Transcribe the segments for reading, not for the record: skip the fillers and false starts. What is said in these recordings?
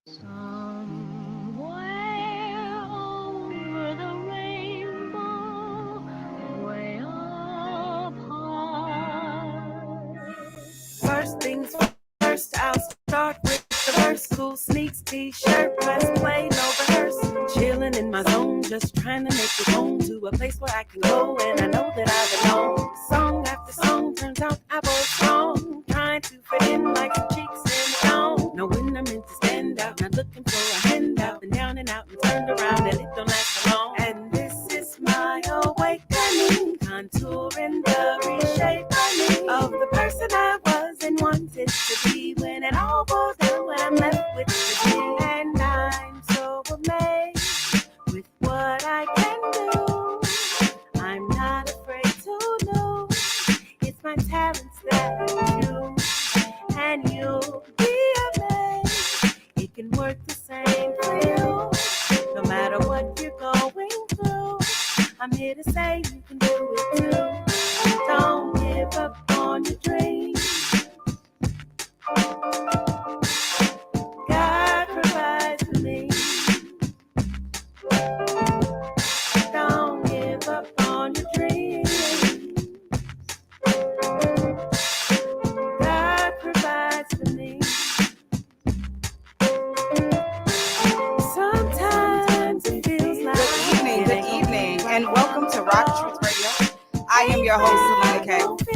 Somewhere over the rainbow, way up high. First things first, I'll start with the verse. Cool sneaks, t-shirt, press play, no rehearse. Chilling in my zone, just trying to make it home to a place where I can go, and I know that I belong. Song after song, turns out I was wrong. Trying to fit in like some cheeks in the dawn. Knowing I'm meant to stand out, not looking for a handout. Been down and out and turned around, and it don't last so long. And this is my awakening, contouring the reshaping of the person I was and wanted to be. When it all goes down, when I'm left with the be. And I'm so amazed with what I can do. I'm not afraid to lose. It's my talents that I choose. And you'll be amazed. It can work the same for you. No matter what you're going through, I'm here to say you can do it too. Don't give up on your dreams. God provides for me. Don't give up on your dreams. God provides for me. Sometimes it feels like Good evening, and welcome to RockTruth Radio. I am your host, Selena K,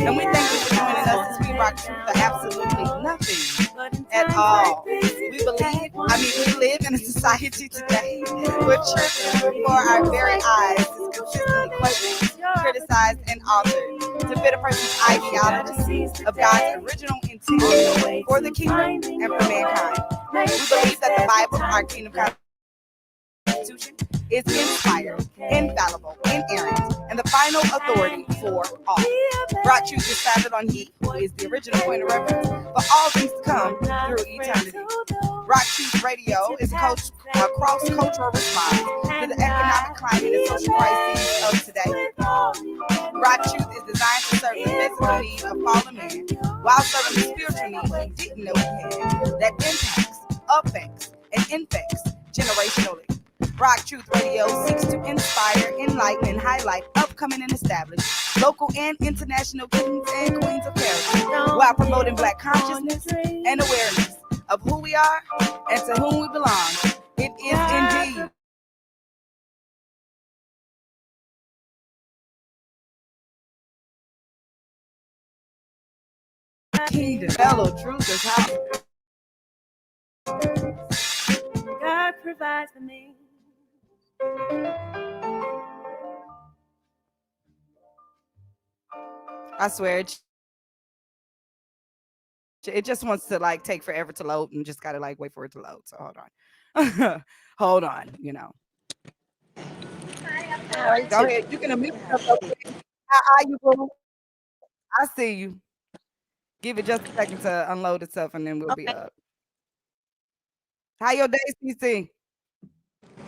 and we thank you for joining us as we rock truth for absolutely nothing at all. We live in a society today where truth is before our very eyes is consistently questioned, criticized, and altered to fit a person's ideology of God's original intent for the kingdom and for mankind. We believe that the Bible, our kingdom Constitution, is inspired, infallible, inerrant, and the final authority for all. RockTruth is founded on He, who is the original point of reference for all things to come through eternity. RockTruth Radio is a cross-cultural response to the economic climate and social crises of today. RockTruth is designed to serve the physical needs of fallen man while serving the spiritual needs he didn't know he had that impacts, affects, and infects generationally. RockTruth Radio seeks to inspire, enlighten, and highlight upcoming and established local and international kings and queens of character while promoting Black consciousness and awareness of who we are and to whom we belong. It is indeed kingdom. Fellow truthers, how God provides for me. I swear it just wants to like take forever to load and just gotta like wait for it to load. So hold on. Hold on, you know. Go ahead. You can unmute yourself. How are you, boo? I see you. Give it just a second to unload itself and then we'll be up. How your day, CC?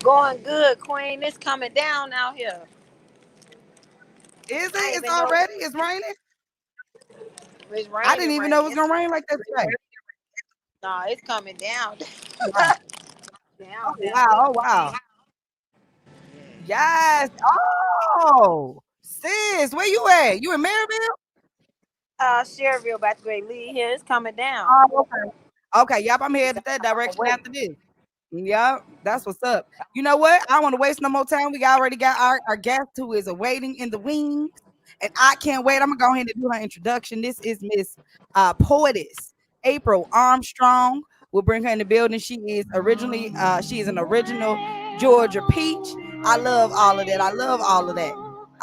Going good, Queen. It's coming down out here. Is it? It's already? It's raining? It's raining. I didn't even know it was gonna rain like that today. No, it's coming down. Oh, wow. Oh, wow. Yes. Oh, sis, where you at? You in Maryville? Sherville, about to Great Lee here. It's coming down. Oh, okay. Okay, yep, I'm headed that direction after this. Yep, that's what's up. You know what? I don't want to waste no more time. We already got our guest who is awaiting in the wings, and I can't wait. I'm gonna go ahead and do her introduction. This is Miss Poetess April Armstrong. We'll bring her in the building. She is an original Georgia peach. I love all of that. I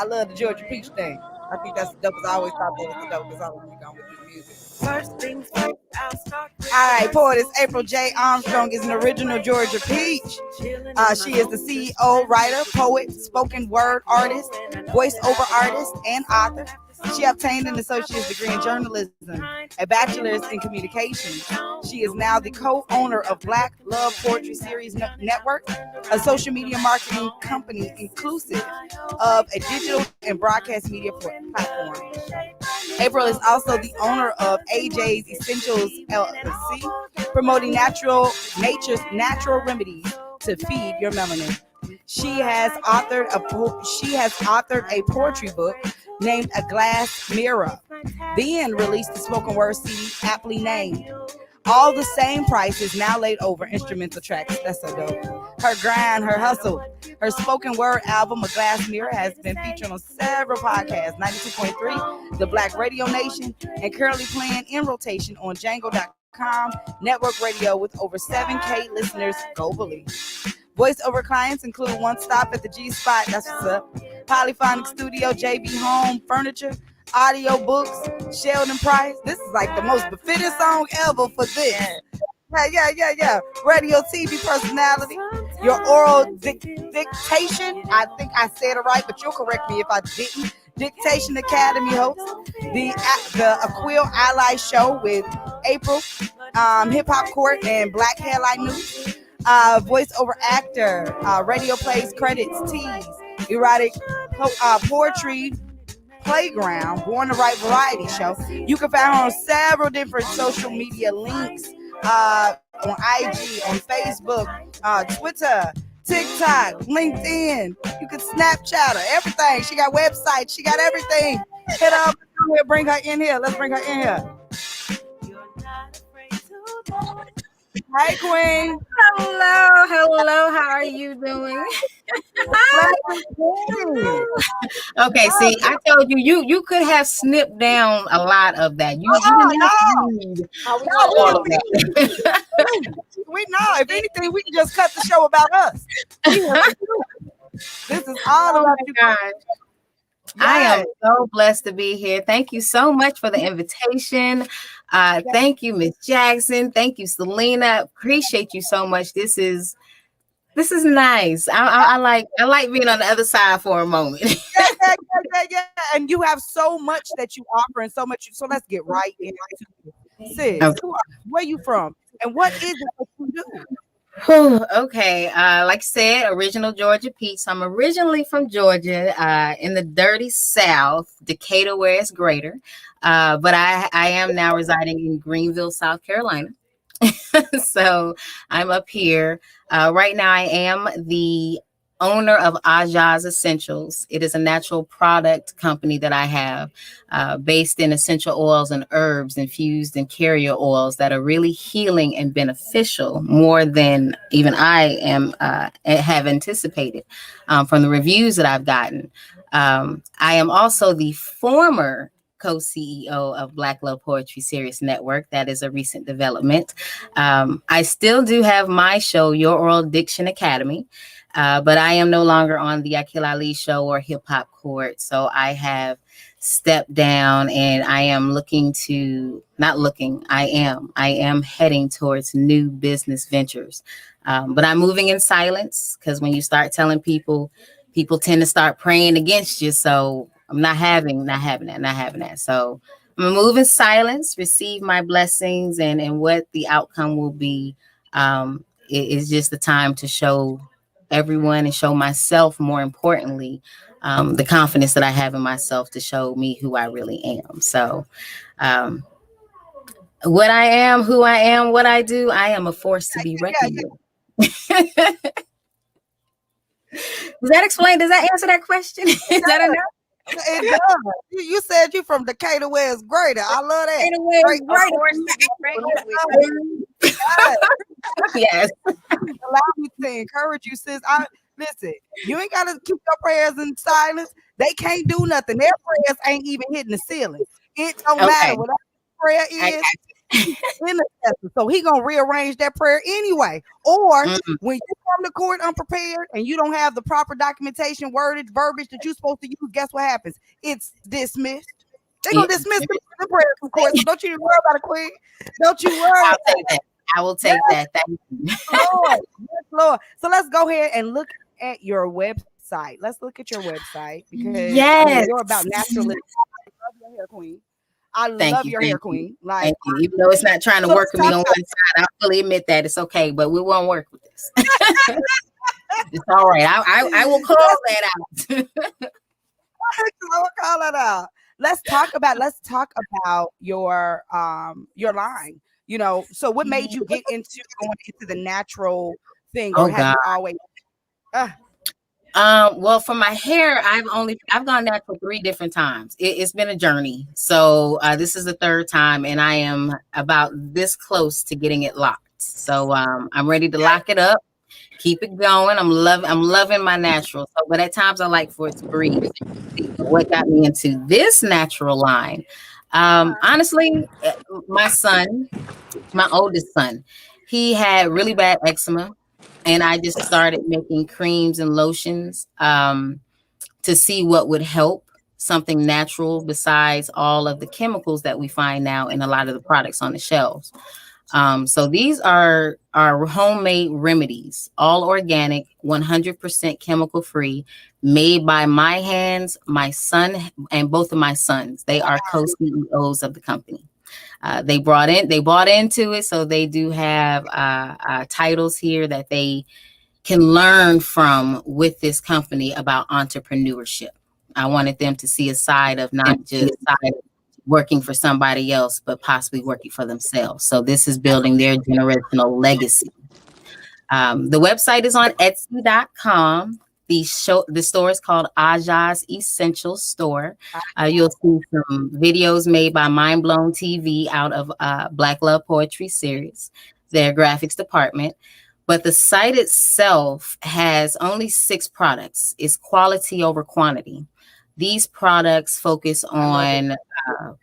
love the Georgia peach thing. I think that's dope. I always thought that was the dope. Because I was going with this music. First things first, I'll start with all right, poetess April J. Armstrong is an original Georgia peach. She is the CEO, writer, poet, spoken word artist, voiceover artist, and author. She obtained an associate's degree in journalism, a bachelor's in communications. She is now the co-owner of Black Love Poetry Series Network, a social media marketing company inclusive of a digital and broadcast media platform. April is also the owner of AJ's Essentials LLC, promoting nature's natural remedies to feed your melanin. She has authored a poetry book named A Glass Mirror, then released a spoken word CD aptly named. All the same price is now laid over instrumental tracks. That's so dope. Her grind, her hustle, her spoken word album, A Glass Mirror, has been featured on several podcasts, 92.3, The Black Radio Nation, and currently playing in rotation on Django.com network radio with over 7K listeners globally. Voiceover clients include One Stop at the G Spot, that's what's up, Polyphonic Studio, JB Home Furniture, audio books, Sheldon Price. This is like the most befitting song ever for this. Yeah. Radio TV personality. Your oral dictation. I think I said it right, but you'll correct me if I didn't. Dictation Academy host. The Aquil Ally Show with April, Hip Hop Court, and Black Headline News. Voiceover actor. Radio plays, credits, tease, erotic poetry. Playground, Born to Write variety show. You can find her on several different social media links on IG, on Facebook, Twitter, TikTok, LinkedIn. You can Snapchat her, everything. She got websites. She got everything. Hit up. Bring her in here. Let's bring her in here. Hi, Queen. Hello. How are you doing? Okay, see, I told you could have snipped down a lot of that. You didn't have to read all of that. We know. If anything, we can just cut the show about us. This is all about you. Gosh. I am so blessed to be here. Thank you so much for the invitation. Thank you, Miss Jackson. Thank you, Selena. Appreciate you so much. This is nice. I like being on the other side for a moment. Yeah. And you have so much that you offer and so much. So let's get right into it. Sis, Okay. where you from? And what is it that you do? Okay, like I said, original Georgia Peach. So I'm originally from Georgia, in the dirty South, Decatur, where it's greater. But I am now residing in Greenville, South Carolina. So I'm up here. Right now, I am the owner of Aja's Essentials. It is a natural product company that I have based in essential oils and herbs infused in carrier oils that are really healing and beneficial more than even I have anticipated from the reviews that I've gotten. I am also the former co-CEO of Black Love Poetry Series Network. That is a recent development. I still do have my show, Your Oral Diction Academy. But I am no longer on the Akil Ali Show or Hip Hop Court. So I have stepped down and I am I am heading towards new business ventures. But I'm moving in silence because when you start telling people tend to start praying against you. So I'm not having that. So I'm gonna move in silence, receive my blessings, and what the outcome will be. It is just the time to show everyone and show myself, more importantly, the confidence that I have in myself to show me who I really am. So what I am, who I am, what I do, I am a force to be reckoned with. Does that answer that question? Is that enough? It does. You said you from Decatur, where it's greater. I love that. Yes. Allow me to encourage you, sis. Listen, you ain't gotta keep your prayers in silence. They can't do nothing. Their prayers ain't even hitting the ceiling. It don't matter what prayer is. So he gonna rearrange that prayer anyway. Or when you come to court unprepared and you don't have the proper documentation, worded verbiage that you're supposed to use, guess what happens? It's dismissed. They're gonna dismiss the prayer from court. So don't you worry about it, Queen. Don't you worry. I will take that. Thank you. Lord. So let's go ahead and look at your website. Let's look at your website because you're about naturalism. I love your hair, Queen. I love your hair, Queen. Like, thank you. Even though it's not trying to work with me on one side, I fully admit that it's okay, but we won't work with this. It's all right. I will call that out. I'll call it out. Let's talk about your line. So what made you get into going into the natural thing, Oh or have God. you always? Well, for my hair, I've gone natural 3 different times. It's been a journey. So this is the 3rd time, and I am about this close to getting it locked. So I'm ready to lock it up, keep it going. I'm loving my natural. So, but at times I like for it to breathe. What got me into this natural line? Honestly, my son, my oldest son, he had really bad eczema, and I just started making creams and lotions to see what would help, something natural besides all of the chemicals that we find now in a lot of the products on the shelves. So these are our homemade remedies, all organic, 100% chemical free, made by my hands, my son, and both of my sons. They are co-CEOs of the company. They bought into it, so they do have titles here that they can learn from with this company about entrepreneurship. I wanted them to see a side of not just working for somebody else, but possibly working for themselves. So this is building their generational legacy. The website is on Etsy.com. The store is called Aja's Essential Store. You'll see some videos made by Mind Blown TV out of Black Love Poetry series, their graphics department. But the site itself has only 6 products. It's quality over quantity. These products focus on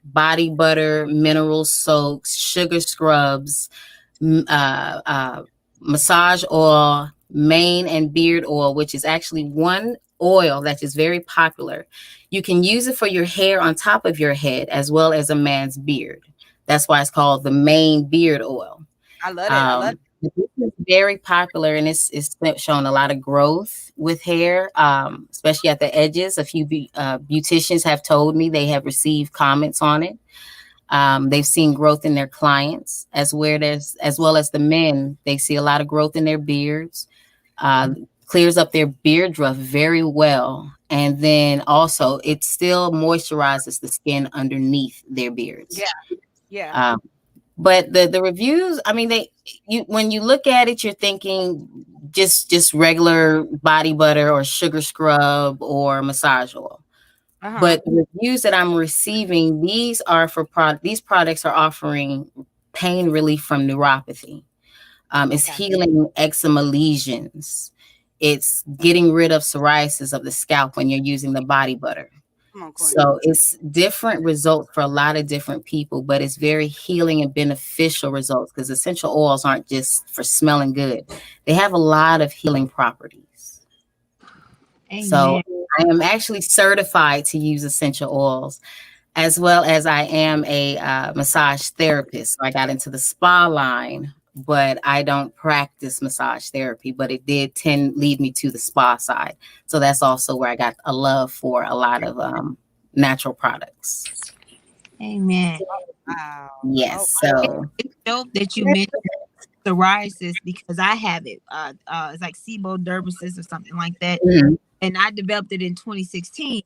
body butter, mineral soaks, sugar scrubs, massage oil, mane and beard oil, which is actually one oil that is very popular. You can use it for your hair on top of your head as well as a man's beard. That's why it's called the mane beard oil. I love it. I love it. This is very popular, and it's shown a lot of growth with hair, especially at the edges. A few beauticians have told me they have received comments on it. They've seen growth in their clients, as well as the men. They see a lot of growth in their beards, clears up their beard rough very well. And then also it still moisturizes the skin underneath their beards. Yeah. But the reviews, I mean, when you look at it, you're thinking just regular body butter or sugar scrub or massage oil. But the reviews that I'm receiving, these products are offering pain relief from neuropathy. It's healing eczema lesions. It's getting rid of psoriasis of the scalp when you're using the body butter. So it's different results for a lot of different people, but it's very healing and beneficial results because essential oils aren't just for smelling good. They have a lot of healing properties. Amen. So I am actually certified to use essential oils, as well as I am a massage therapist. So I got into the spa line, but I don't practice massage therapy, but it did lead me to the spa side. So that's also where I got a love for a lot of natural products. Amen. Wow. Yes. So it's dope that you mentioned psoriasis because I have it. It's like seborrheic or something like that. Mm-hmm. And I developed it in 2016.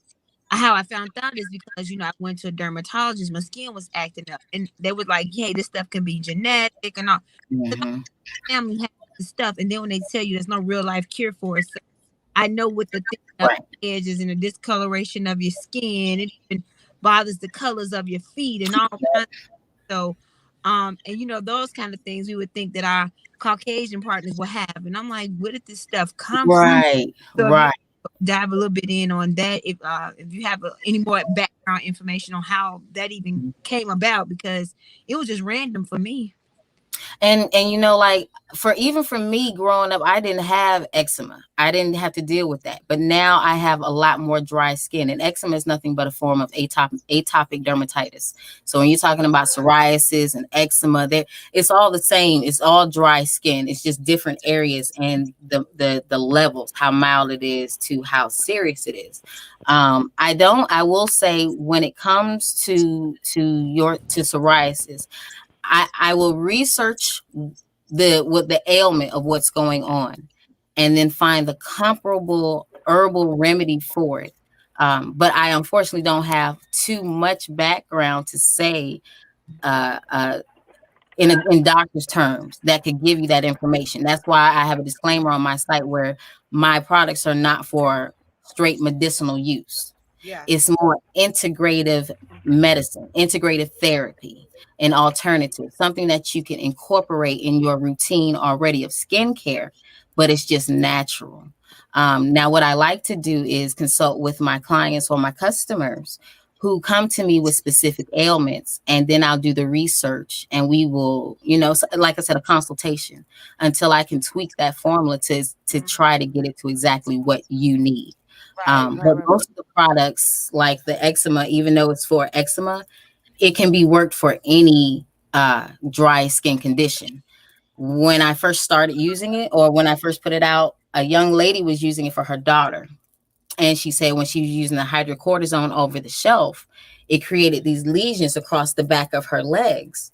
How I found out is because, I went to a dermatologist, my skin was acting up and they were like, hey, this stuff can be genetic and all. Mm-hmm. Family has this stuff. And then when they tell you there's no real life cure for it. So I know what the thing edges and the discoloration of your skin, it even bothers the colors of your feet and all kinds. So, and those kind of things we would think that our Caucasian partners will have. And I'm like, where did this stuff come from? So dive a little bit in on that if you have any more background information on how that even came about, because it was just random for me. And like for me growing up, I didn't have eczema. I didn't have to deal with that. But now I have a lot more dry skin, and eczema is nothing but a form of atopic dermatitis. So when you're talking about psoriasis and eczema, it's all the same. It's all dry skin. It's just different areas and the levels, how mild it is to how serious it is. I will say when it comes to psoriasis, I will research the ailment of what's going on and then find the comparable herbal remedy for it. But I unfortunately don't have too much background to say in doctor's terms that could give you that information. That's why I have a disclaimer on my site where my products are not for straight medicinal use. Yeah. It's more integrative medicine, integrative therapy, an alternative, something that you can incorporate in your routine already of skincare, but it's just natural. Now, what I like to do is consult with my clients or my customers who come to me with specific ailments, and then I'll do the research, and we will, like I said, a consultation until I can tweak that formula to try to get it to exactly what you need. But most of the products, like the eczema, even though it's for eczema, it can be worked for any dry skin condition. When I first started using it, or when I first put it out, a young lady was using it for her daughter. And she said when she was using the hydrocortisone over the shelf, it created these lesions across the back of her legs.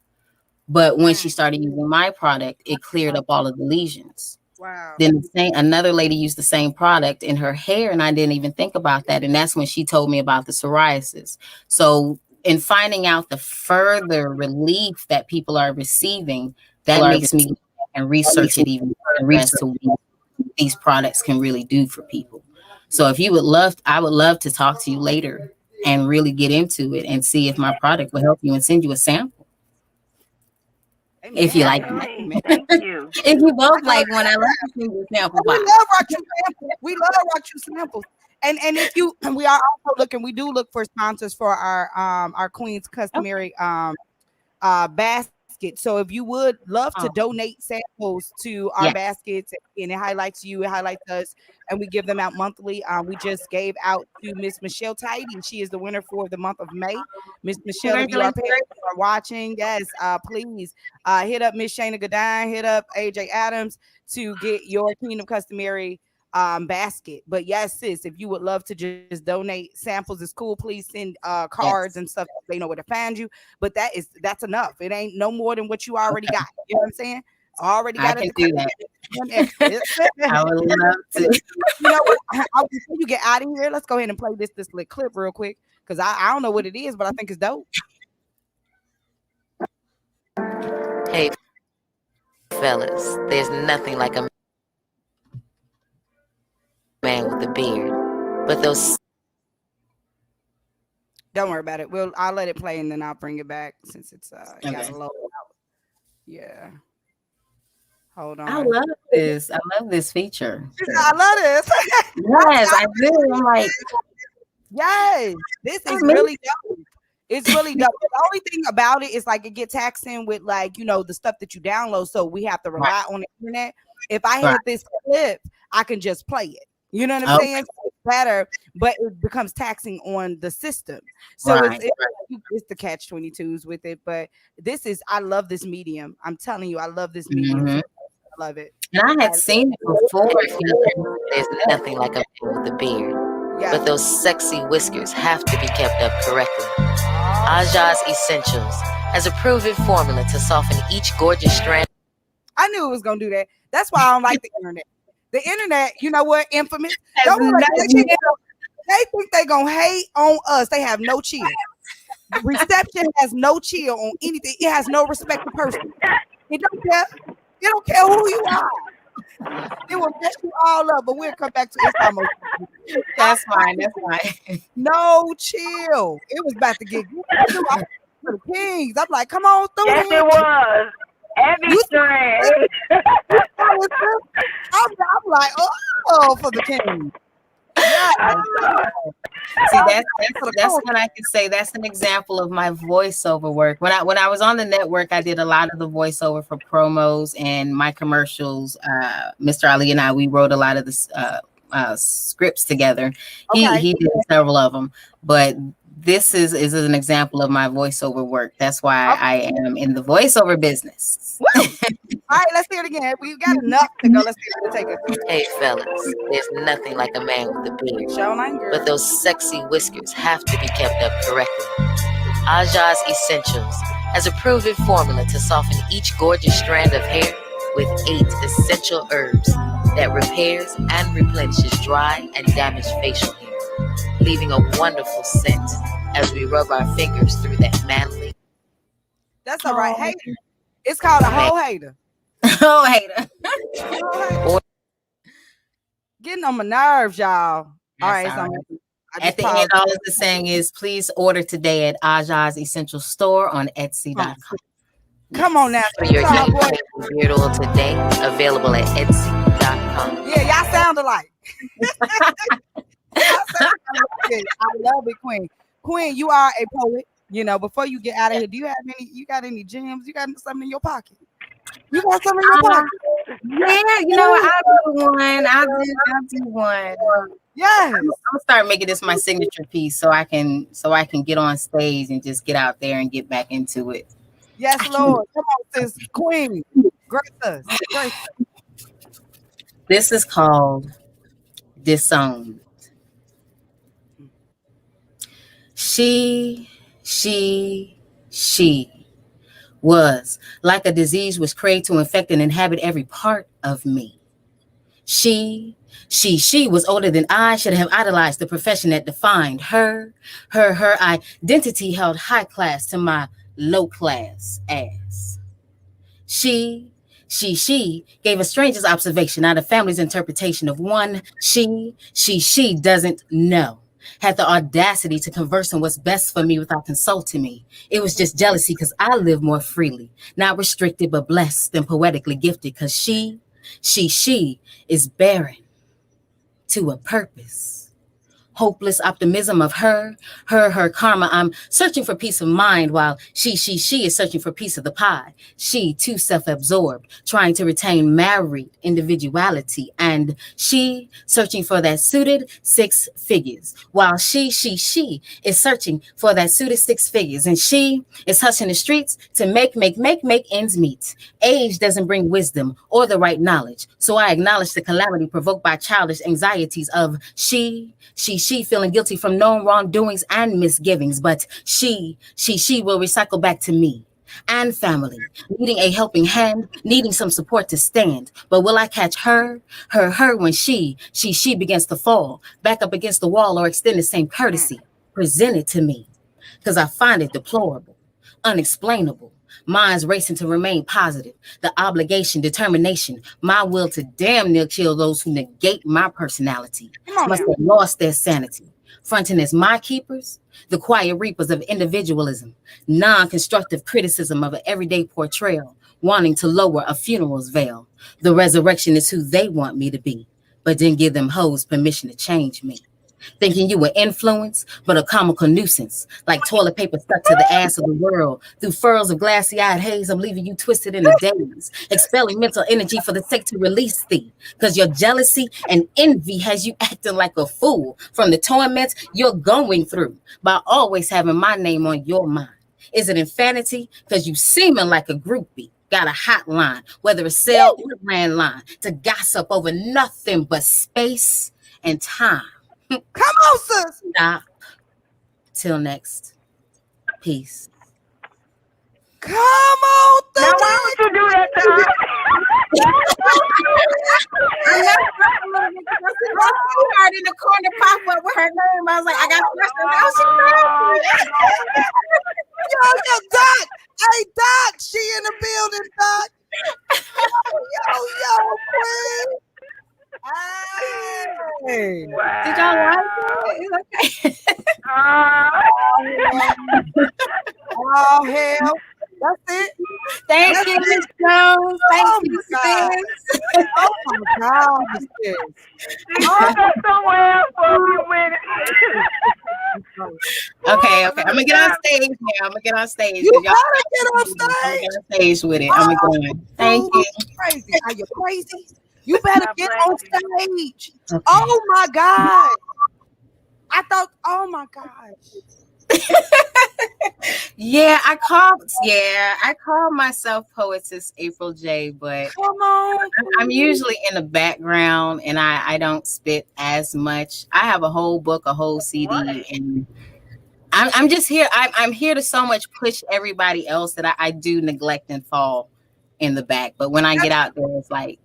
But when she started using my product, it cleared up all of the lesions. Wow. Then another lady used the same product in her hair, and I didn't even think about that. And that's when she told me about the psoriasis. So in finding out the further relief that people are receiving, that makes me and research it even further as to what these products can really do for people. So if you would love, I would love to talk to you later and really get into it and see if my product will help you and send you a sample. Amen. If you like Definitely. Thank you. If you both like one, I love to send you a sample. We love RockTruth samples. We love RockTruth samples. And if you, we are also looking, we do look for sponsors for our Queen's Customary basket. So if you would love to donate samples to our baskets, and it highlights you, it highlights us, and we give them out monthly. We just gave out to Miss Michelle Tidy. She is the winner for the month of May. Miss Michelle, if you are watching, yes, please hit up Miss Shayna Godine, hit up AJ Adams to get your Kingdom Customary basket. But yes, sis, if you would love to just donate samples, it's cool. Please send cards and stuff so they know where to find you. But that's enough. It ain't no more than what you already got. You know what I'm saying? Already got I it. can do that. I would love to. You know what? Before you get out of here, let's go ahead and play this little clip real quick, because I don't know what it is, but I think it's dope. Hey, fellas, there's nothing like a man with a beard, but those. Don't worry about it. I'll let it play and then I'll bring it back since it's got a load out. Yeah. Hold on. I love this. I love this feature. I love this. Yes, I do. I'm like, yes, this is really dope. It's really dope. The only thing about it is like it gets taxing with the stuff that you download. So we have to rely on the internet. If I hit this clip, I can just play it. You know what I'm saying? So it's better, but it becomes taxing on the system. So it's the catch-22s with it. But I love this medium. I'm telling you, I love this medium. I love it. And I had seen it before. There's nothing like a man with a beard, but those sexy whiskers have to be kept up correctly. Aja's Essentials has a proven formula to soften each gorgeous strand. I knew it was going to do that. That's why I don't like the internet. The internet, you know what? Infamous. They think they're going to hate on us. They have no chill. Reception has no chill on anything. It has no respect for person. It don't care. It don't care who you are. It will mess you all up, but we'll come back to it. That's fine. That's fine. No chill. It was about to get good. For the Kings. I'm like, come on through. Yes, it was. Every string. I'm like, oh, for the Kings. Yeah. See, that's when I can say that's an example of my voiceover work. When I was on the network, I did a lot of the voiceover for promos and my commercials. Mr. Ali and we wrote a lot of the scripts together. He did several of them, but this is an example of my voiceover work. That's why I am in the voiceover business. All right, let's hear it again. We've got enough to go. Let's see if take it. Hey, fellas, there's nothing like a man with a beard, but those sexy whiskers have to be kept up correctly. Aja's Essentials has a proven formula to soften each gorgeous strand of hair with 8 essential herbs that repairs and replenishes dry and damaged facial hair, leaving a wonderful scent as we rub our fingers through that manly. That's all right. Hey, It's called a whole hater. Oh, hater. Getting on my nerves, y'all. All right. All So right. At the end, all it's saying is please order today at Aja's Essential Store on Etsy.com. Come on now. For your beard oil today, available at Etsy.com. Yeah, y'all sound alike. I love it, Queen. Queen, you are a poet. You know, before you get out of here, do you have any? You got any gems? You got something in your pocket? You got something in your pocket? Yeah, you know, I'll do one. I'll do one. Yes. I'll start making this my signature piece so I can get on stage and just get out there and get back into it. Yes, Lord. Come on, sis. Queen. Grace us. This is called Disowned. She was like a disease which craved to infect and inhabit every part of me. She was older than I, should have idolized the profession that defined her. Her identity held high class to my low class ass. She gave a stranger's observation, not a family's interpretation of one she doesn't know. Had the audacity to converse on what's best for me without consulting me. It was just jealousy because I live more freely, not restricted, but blessed and poetically gifted because she is barren to a purpose. Hopeless optimism of her karma. I'm searching for peace of mind while she is searching for piece of the pie. She too self-absorbed, trying to retain married individuality, and she searching for that suited six figures while she is searching for that suited six figures, and she is hustling the streets to make ends meet. Age doesn't bring wisdom or the right knowledge, so I acknowledge the calamity provoked by childish anxieties of she feeling guilty from known wrongdoings and misgivings, but she will recycle back to me and family, needing a helping hand, needing some support to stand. But will I catch her when she begins to fall back up against the wall, or extend the same courtesy presented to me? Because I find it deplorable, unexplainable. Minds racing to remain positive, the obligation, determination, my will to damn near kill those who negate my personality must have lost their sanity, fronting as my keepers, the quiet reapers of individualism, non-constructive criticism of an everyday portrayal, wanting to lower a funeral's veil. The resurrection is who they want me to be, but didn't give them hoes permission to change me. Thinking you were influence, but a comical nuisance, like toilet paper stuck to the ass of the world. Through furrows of glassy-eyed haze, I'm leaving you twisted in the days, expelling mental energy for the sake to release thee, because your jealousy and envy has you acting like a fool from the torments you're going through by always having my name on your mind. Is it insanity? Because you seeming like a groupie. Got a hotline, whether it's cell or landline, to gossip over nothing but space and time. Come on, sis. Stop. Till next. Peace. Come on, sis. Now why would you do that to her? I heard in the corner pop up with her name. I was like, I got questions. Yo, Doc. Hey, Doc. She in the building, Doc. Yo, Queen. Hey. Wow. Did y'all like it? Okay. Oh, hell. That's it. Thank you, Ms. Jones. Thank you, sis. Oh, my God. Sis. I'll go somewhere else for a few minutes. Okay. I'm going to get on stage now. You gotta get on stage. I'm going to get on stage with it. I'm going to go. Thank you. Crazy. Are you crazy? You better get on stage. Okay. Oh, my God. Oh, my gosh. I call myself Poetess April J, but come on, I'm usually in the background and I don't spit as much. I have a whole book, a whole CD, and I'm just here. I'm here to so much push everybody else that I do neglect and fall in the back. But when I get out there, it's like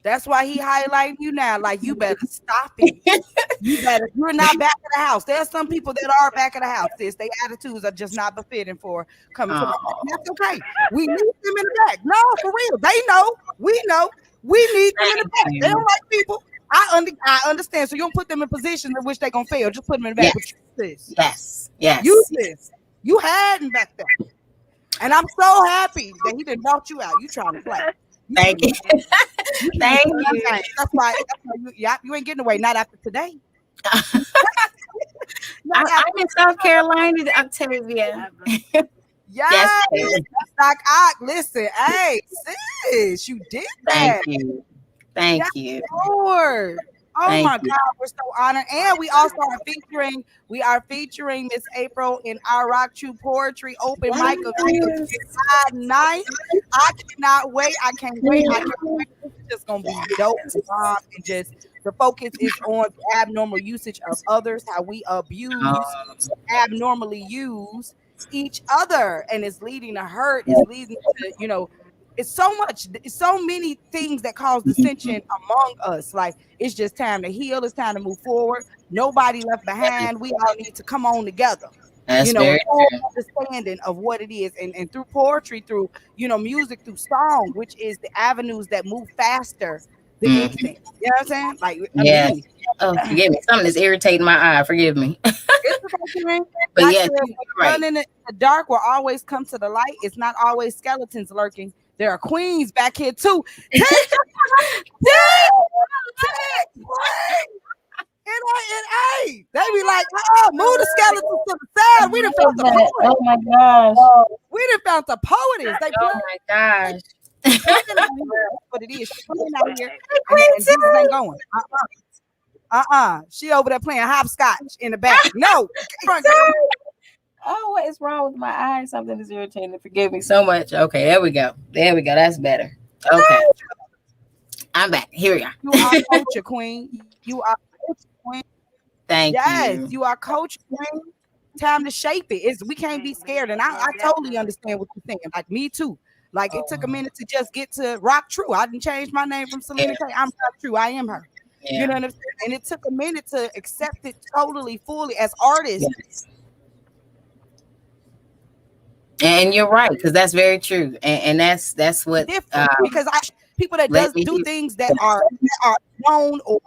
That's why he highlighting you now. Like, you better stop it. You're not back of the house. There's some people that are back of the house. Their attitudes are just not befitting for coming to the house. That's okay. We need them in the back. No, for real. They know. We know. We need them in the back. They don't like people. I understand. So you don't put them in positions in which they're gonna fail. Just put them in the back. Yes. Use this. You had him back there. And I'm so happy that he didn't brought you out. You trying to play. Thank you. Thank you. That's why you ain't getting away. Not after today. I'm in South Carolina, Octavia. Yes. Like, listen, hey, sis, you did that. Thank you. Lord. Oh my God, we're so honored. And we also are featuring Miss April in our RockTruth Poetry open mic event night. I cannot wait. I can't wait. It's just gonna be dope. And just the focus is on the abnormal usage of others, how we abnormally use each other, and it's leading to hurt, it's leading to, it's so many things that cause dissension among us. Like, it's just time to heal. It's time to move forward. Nobody left behind. We all need to come on together. That's Understanding of what it is, and through poetry, through music, through song, which is the avenues that move faster than anything. You know what I'm saying? Like, forgive me. Something is irritating my eye. Forgive me. But yes, running in the dark will always come to the light. It's not always skeletons lurking. There are queens back here too. And they be like, move the skeletons to the side. We done found the poets. Oh my gosh. We done found the poets. Oh my gosh. What it is. She's coming out here and Jesus ain't going. She over there playing hopscotch in the back. No. Oh, what is wrong with my eye? Something is irritating. Forgive me so much. Okay, there we go. That's better. Okay. I'm back. Here we are. You are culture queen. You are culture queen. Thank you. Yes, you are culture queen. Time to shape it. We can't be scared. And I totally understand what you're saying. Like, me too. Like, it took a minute to just get to RockTruth. I didn't change my name from Selena K. I'm RockTruth. I am her. You know what I'm saying? And it took a minute to accept it totally, fully as artists. Yes. And you're right, because that's very true, and that's what because people that do things that are known or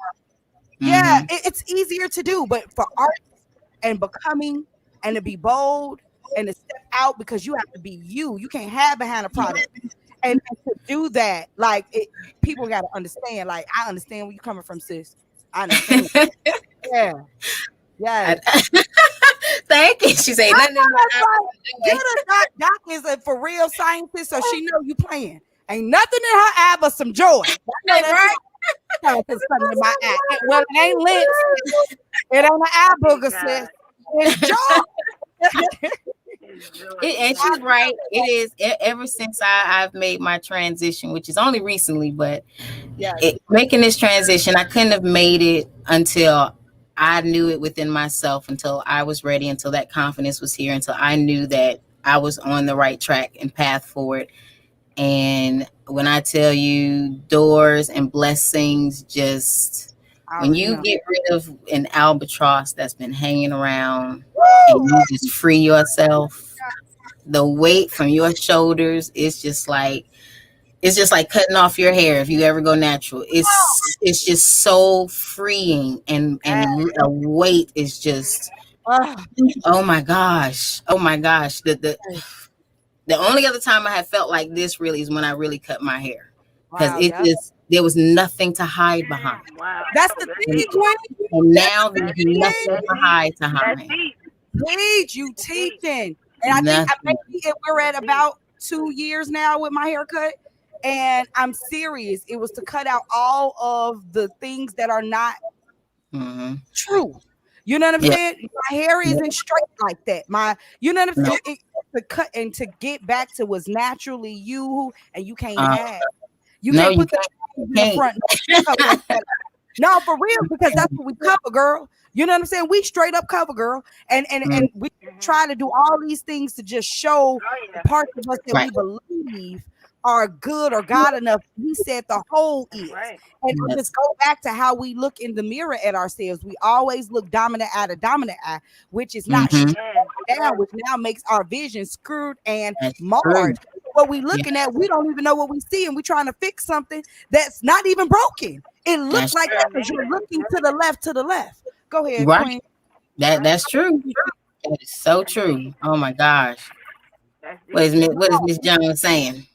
it's easier to do, but for art and becoming and to be bold and to step out, because you have to be you can't hide behind a product, and to do that, like, people got to understand. Like, I understand where you're coming from, sis. I understand. Thank you. She said nothing. Doc is a for real scientist, so she know you playing. Ain't nothing in her eye but some joy. Right? Something in my eye. Well, it ain't lips. It ain't an eye booger, sis. It's joy. And she's right. It is. Ever since I've made my transition, which is only recently, but making this transition, I couldn't have made it until I knew it within myself, until I was ready, until that confidence was here, until I knew that I was on the right track and path forward. And when I tell you, doors and blessings, just when you get rid of an albatross that's been hanging around and you just free yourself, the weight from your shoulders is just like, it's just like cutting off your hair if you ever go natural. It's just so freeing, and the weight is just oh my gosh. The only other time I have felt like this really is when I really cut my hair, because there was nothing to hide behind. Wow. That's the thing, Queen. And now there's nothing to hide behind. You teaching, and I think we're at about 2 years now with my haircut. And I'm serious. It was to cut out all of the things that are not true. You know what I'm saying? My hair isn't straight like that. You know what I'm saying? To cut and to get back to what's naturally you, and you can't add. You can't put the in the front. No, for real, because that's what we cover, girl. You know what I'm saying? We straight up cover, girl. And we try to do all these things to just show the parts of us that we believe. are good or God enough. He said the whole is. Right. And I just go back to how we look in the mirror at ourselves. We always look dominant eye, which is not Mhm. down, which now makes our vision screwed and That's marred. true. What we looking at, we don't even know what we see, and we're trying to fix something that's not even broken. It looks That's like that because you're looking to the left. Go ahead, Right. Queen. That's true. That is so true. Oh my gosh. What is Miss Jones saying?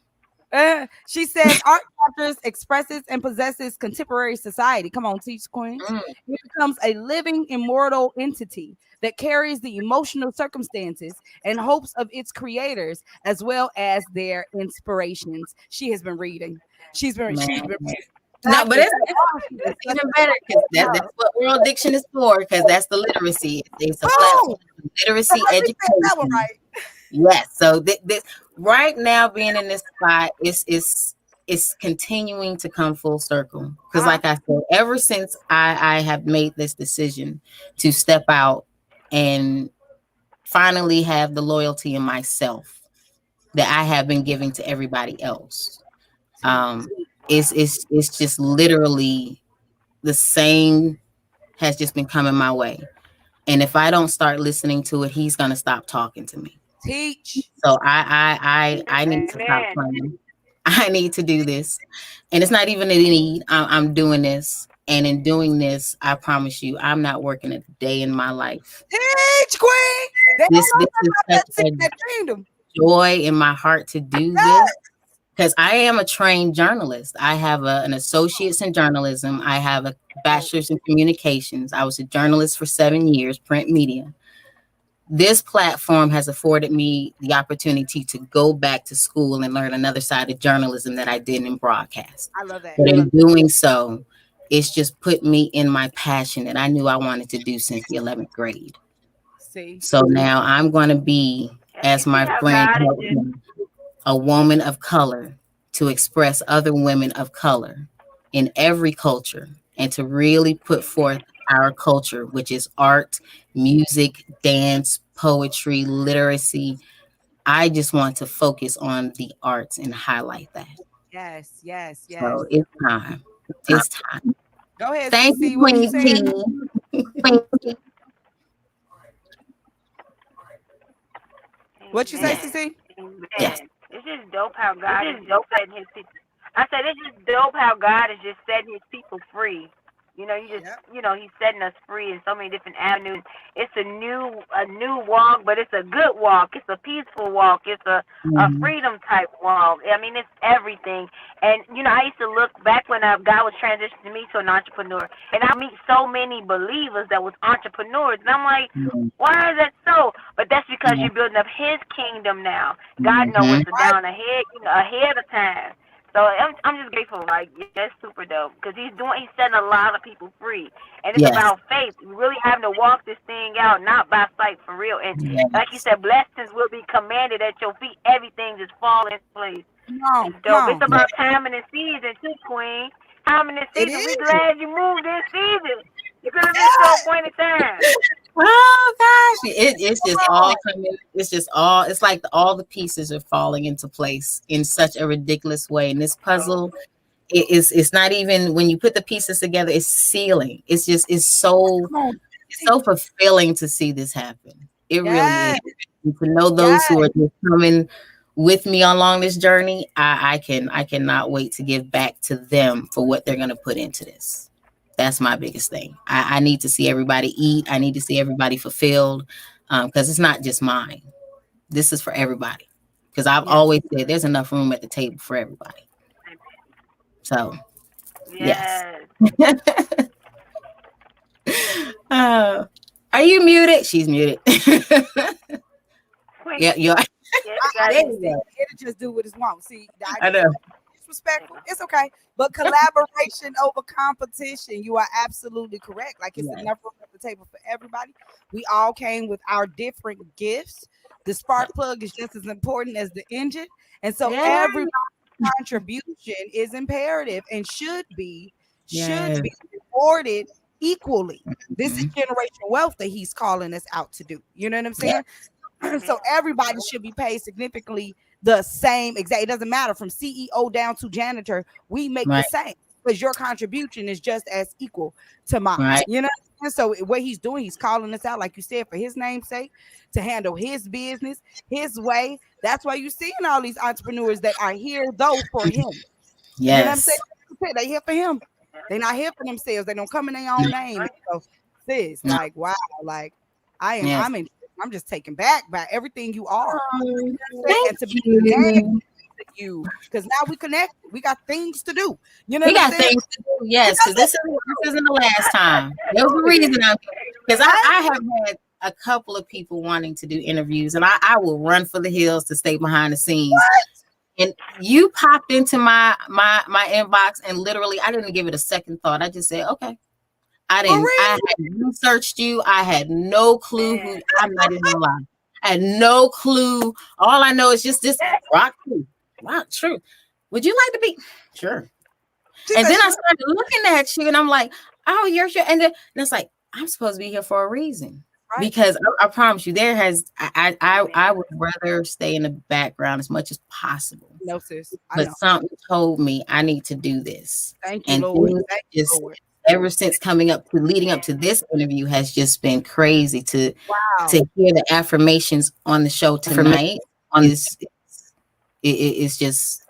She says art captures, expresses, and possesses contemporary society. Come on, teach Queen. It becomes a living, immortal entity that carries the emotional circumstances and hopes of its creators as well as their inspirations. She has been reading. She's been reading. No, but it's even better because that's what World Diction is for, because that's the literacy. It's a platform for literacy education. Right. Yes. So this right now being in this spot is continuing to come full circle. Because like I said, ever since I have made this decision to step out and finally have the loyalty in myself that I have been giving to everybody else. It's just literally the same has just been coming my way. And if I don't start listening to it, he's gonna stop talking to me. Teach. So I need to stop playing. I need to do this. And it's not even a need. I'm doing this. And in doing this, I promise you, I'm not working a day in my life. Teach, Queen. This is such a joy in my heart to do this. Because I am a trained journalist. I have an associate's in journalism. I have a bachelor's in communications. I was a journalist for 7 years, print media. This platform has afforded me the opportunity to go back to school and learn another side of journalism that I didn't in broadcast. I love that. But in doing so, it's just put me in my passion that I knew I wanted to do since the 11th grade. See. So now I'm going to be, as my friend told me, a woman of color to express other women of color in every culture and to really put forth our culture, which is art, music, dance, poetry, literacy. I just want to focus on the arts and highlight that. Yes. So it's time. It's time. Go ahead. Thank you, Queen T. What you say, CC? Yes. It's just dope how God is just setting his people. I said it's just dope how God is just setting his people free. You know, he's setting us free in so many different avenues. It's a new walk, but it's a good walk. It's a peaceful walk. It's a freedom type walk. I mean, it's everything. And, I used to look back when God was transitioning me to an entrepreneur, and I meet so many believers that was entrepreneurs. And I'm like, why is that so? But that's because you're building up his kingdom now. God knows what's down ahead of time. So I'm just grateful. Like, that's super dope because he's setting a lot of people free, and it's about faith. You really having to walk this thing out, not by sight, for real. And like you said, blessings will be commanded at your feet. Everything just fall in place. It's about timing and season too, Queen. Timing and season. We're glad you moved this season. You could have been so appointed time. Oh gosh, it's just all coming. It's like all the pieces are falling into place in such a ridiculous way. And this puzzle, it's not even when you put the pieces together, it's sealing. It's so fulfilling to see this happen. It really is. And to know those who are just coming with me along this journey, I cannot wait to give back to them for what they're gonna put into this. That's my biggest thing. I need to see everybody eat. I need to see everybody fulfilled because it's not just mine. This is for everybody. Because I've always said there's enough room at the table for everybody. So, yes. Are you muted? She's muted. Yeah, you're. It'll just do what it wants. See, I know. Disrespectful. It's okay. But collaboration over competition. You are absolutely correct. Like it's enough room at the table for everybody. We all came with our different gifts. The spark plug is just as important as the engine. And so everybody's contribution is imperative and should be rewarded equally. This is generational wealth that he's calling us out to do. You know what I'm saying? So everybody should be paid significantly the same exact. It doesn't matter from CEO down to janitor. We make the same because your contribution is just as equal to mine. Right. You know. And so what he's doing, he's calling us out, like you said, for his name's sake, to handle his business his way. That's why you're seeing all these entrepreneurs that are here though for him. Yes. You know what I'm saying? They here for him. They're not here for themselves. They don't come in their own name. And so sis, like wow, like I'm just taken back by everything you are. Thank to be you, because now we connect. We got things to do. You know, we got things to do. Yes, because this isn't the last time. There's a reason because I have had a couple of people wanting to do interviews, and I will run for the hills to stay behind the scenes. And you popped into my inbox, and literally, I didn't give it a second thought. I just said, okay. I had researched you. I had no clue who. I'm not even gonna lie. I had no clue. All I know is just this RockTruth. Would you like to be? Sure. And then I started looking at you, and I'm like, oh, you're sure. And it's like, I'm supposed to be here for a reason. Right. Because I promise you, I would rather stay in the background as much as possible. No, sis. But something told me I need to do this. Thank you, Lord. Ever since leading up to this interview has just been crazy to hear the affirmations on the show tonight. It's just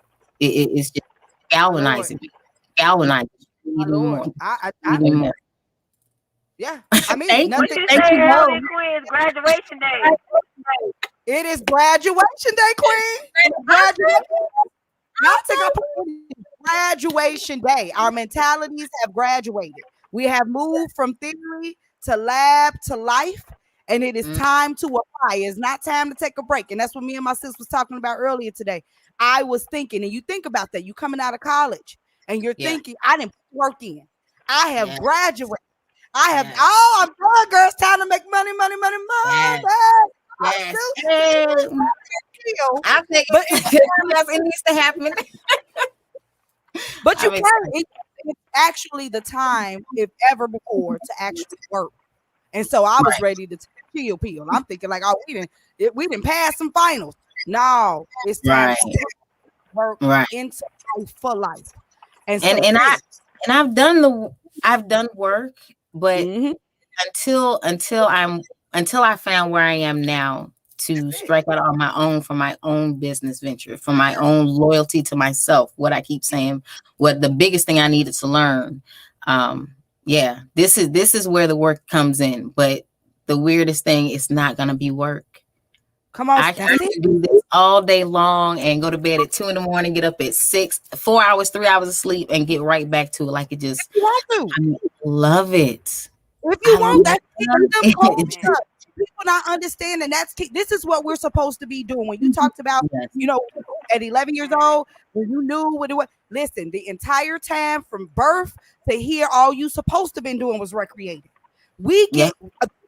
galvanizing. Galvanizing. Even more. Even more. Yeah, I mean, thank you. Queen's graduation day. It is graduation day, Queen. Graduation day. Our mentalities have graduated. We have moved from theory to lab to life, and it is time to apply. It's not time to take a break, and that's what me and my sis was talking about earlier today. I was thinking, and you think about that. You coming out of college, and you're thinking, I didn't put work in. I have graduated. I have I'm done, girls. Time to make money. Yes. I think it needs to happen. But you can. It's actually the time, if ever before, to actually work. And so I was ready to peel. I'm thinking like, oh, we didn't pass some finals. No, it's time to work into life for life. And I've done work. But until I found where I am now to strike out on my own for my own business venture, for my own loyalty to myself, what I keep saying, what the biggest thing I needed to learn. This is where the work comes in. But the weirdest thing is not gonna be work. Come on, I can do this all day long and go to bed at 2 a.m, get up at 6, 4 hours, 3 hours of sleep, and get right back to it. Like it just, I love it. If you want that, people not understanding that's key. This is what we're supposed to be doing. When you talked about, at 11 years old, when you knew what it was. Listen, the entire time from birth to here, all you supposed to been doing was recreating. We get.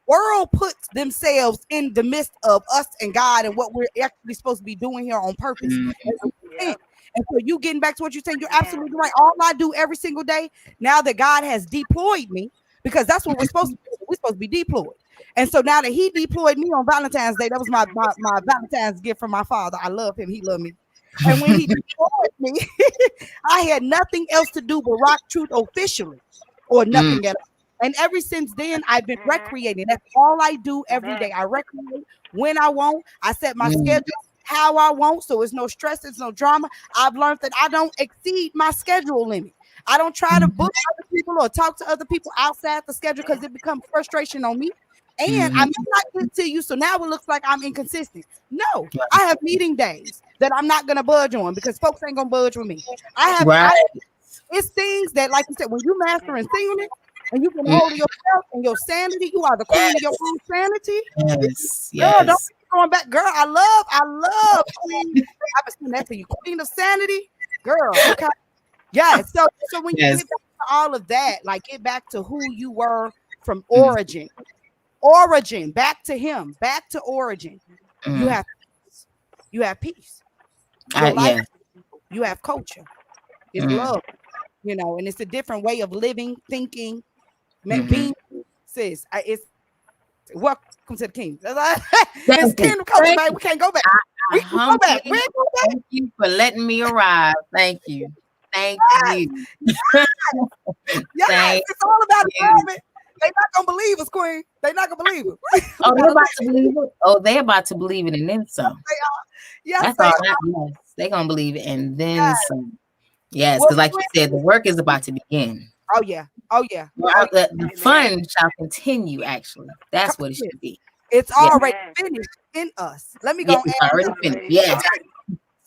World puts themselves in the midst of us and God and what we're actually supposed to be doing here on purpose. And so you getting back to what you're saying, you're absolutely right. All I do every single day, now that God has deployed me, because that's what we're supposed to do. We're supposed to be deployed. And so now that he deployed me on Valentine's Day, that was my Valentine's gift from my father. I love him. He loved me. And when he deployed me, I had nothing else to do but RockTruth officially or nothing at all. And ever since then, I've been recreating. That's all I do every day. I recreate when I want. I set my schedule how I want. So it's no stress. It's no drama. I've learned that I don't exceed my schedule limit. I don't try to book other people or talk to other people outside the schedule because it becomes frustration on me. And I'm not good to you. So now it looks like I'm inconsistent. No, I have meeting days that I'm not going to budge on because folks ain't going to budge with me. It's things that, like you said, when you master in singleness, and you can hold yourself and your sanity. You are the queen of your own sanity. Yes. Girl, don't keep going back. Girl, I love queen. I've been saying that for you. Queen of sanity. Girl, okay. Yeah. So when you get back to all of that, like get back to who you were from origin. Origin, back to him, back to origin. You have peace. You have peace. You have culture. It's love. And it's a different way of living, thinking. Being, sis, it's welcome to the kingdom. It's kingdom culture, man. We can't go back. We can go back. Thank you for letting me arrive. Thank you. Thank you. Yes, it's all about empowerment. They're not gonna believe us, Queen. They're not gonna believe it. Oh, they're about to believe it. Oh, they're about to believe it and then some. Yes, that's all. Yes, they're gonna believe it and then some. Yes, because like you said, the work is about to begin. Oh yeah. Oh yeah. Well, the fun shall continue. Actually, that's what it should be. It's already finished in us. Let me go. It's already finished. Yes.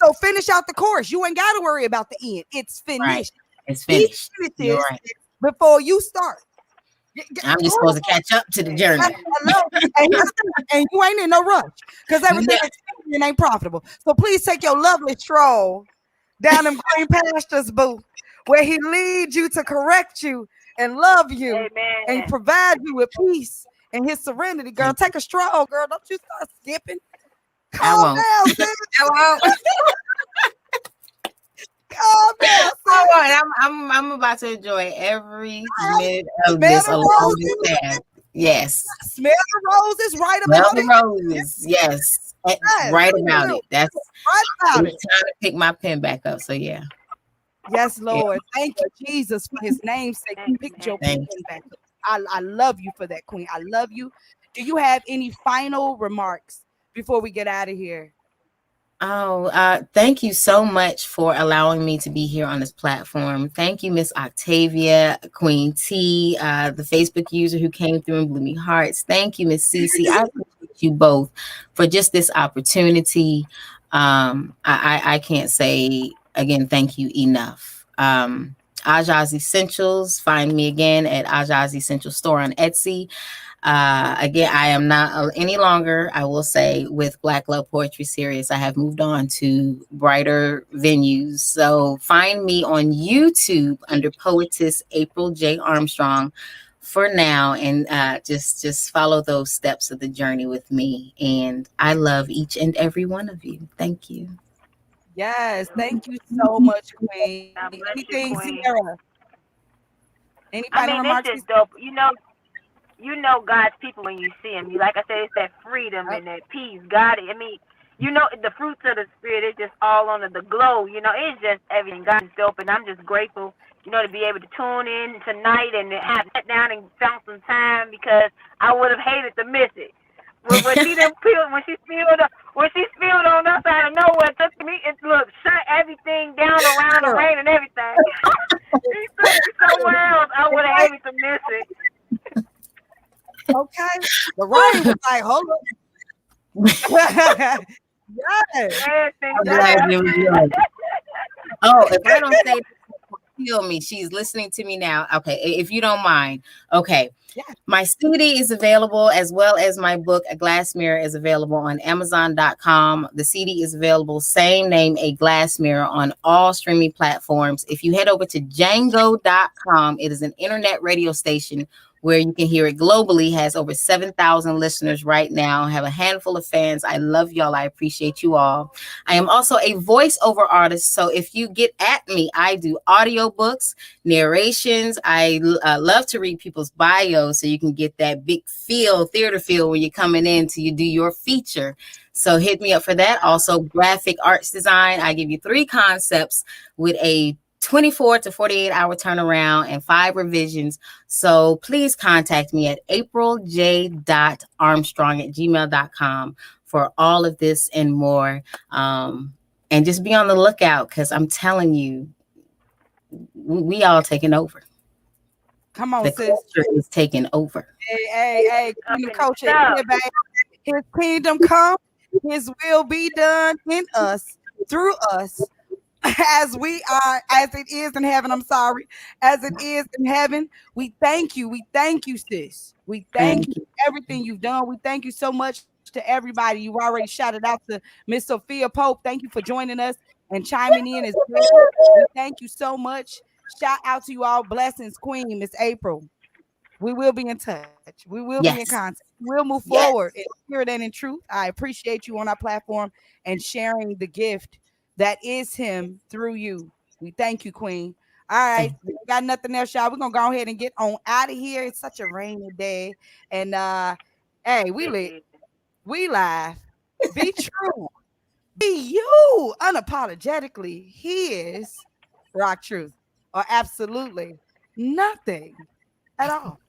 So finish out the course. You ain't got to worry about the end. It's finished. Right. It's finished. You're right. Before you start. I'm just supposed to catch up to the journey. And you ain't in no rush because everything ain't profitable. So please take your lovely stroll down in green pastures, boo, where he leads you to correct you and love you and provide you with peace and his serenity. Girl, take a stroll, girl. Don't you start skipping. Calm down, sis. I won't. Calm down, sis. I'm about to enjoy every minute of this along this path. Yes. Smell the roses, right about it. Smell the roses, yes. Right about it. That's right about it. Time to pick my pen back up. So yeah. Yes, Lord. Thank you, Jesus, for his name's sake. You picked your pen back up. I love you for that, Queen. I love you. Do you have any final remarks before we get out of here? Oh, thank you so much for allowing me to be here on this platform. Thank you, Miss Octavia, Queen T, the Facebook user who came through and blew me hearts. Thank you, Miss Cece. I appreciate you both for just this opportunity. I can't say again, thank you enough. Aja's Essentials, find me again at Aja's Essential Store on Etsy. Again, I am not any longer, I will say, with Black Love Poetry Series. I have moved on to brighter venues. So find me on YouTube under Poetess April J. Armstrong for now, and just follow those steps of the journey with me. And I love each and every one of you. Thank you. Yes, thank you so much, Queen. Anything, Sierra? Any final remarks? It's just dope. You know God's people when you see him. Like I said, it's that freedom and that peace. God, the fruits of the Spirit is just all under the glow. It's just everything. God is dope, and I'm just grateful, to be able to tune in tonight and have sat down and found some time because I would have hated to miss it. When she spilled on us out of nowhere, it took me, shut everything down around the rain and everything. She took me somewhere else. I would have hated to miss it. Okay. The rain was like, hold on. Yes. Oh, if I don't say kill me, she's listening to me now. Okay, if you don't mind. Okay. Yeah. My CD is available as well as my book, A Glass Mirror, is available on Amazon.com. The CD is available, same name, A Glass Mirror, on all streaming platforms. If you head over to Django.com, it is an internet radio station where you can hear it globally, has over 7,000 listeners right now, have a handful of fans. I love y'all. I appreciate you all. I am also a voiceover artist. So if you get at me, I do audiobooks, narrations. I love to read people's bios so you can get that big theater feel when you're coming in to you do your feature. So hit me up for that. Also graphic arts design. I give you 3 concepts with a 24 to 48 hour turnaround and 5 revisions. So please contact me at aprilj.armstrong@gmail.com for all of this and more. And just be on the lookout because I'm telling you, we all taking over. Come on, the sis. culture is taking over. Hey, kingdom culture. His kingdom come, his will be done in us, through us. As we are, as it is in heaven, as it is in heaven, we thank you, sis. We thank you for everything you've done. We thank you so much to everybody. You already shouted out to Miss Sophia Pope. Thank you for joining us and chiming in as well. We thank you so much. Shout out to you all. Blessings, Queen, Miss April. We will be in touch. We will be in contact. We'll move forward in spirit and in truth. I appreciate you on our platform and sharing the gift that is him through you. We thank you, Queen. All right. We got nothing else, y'all. We're going to go ahead and get on out of here. It's such a rainy day. And hey, we live. Be true. Be you unapologetically. Here's Rock Truth, or absolutely nothing at all.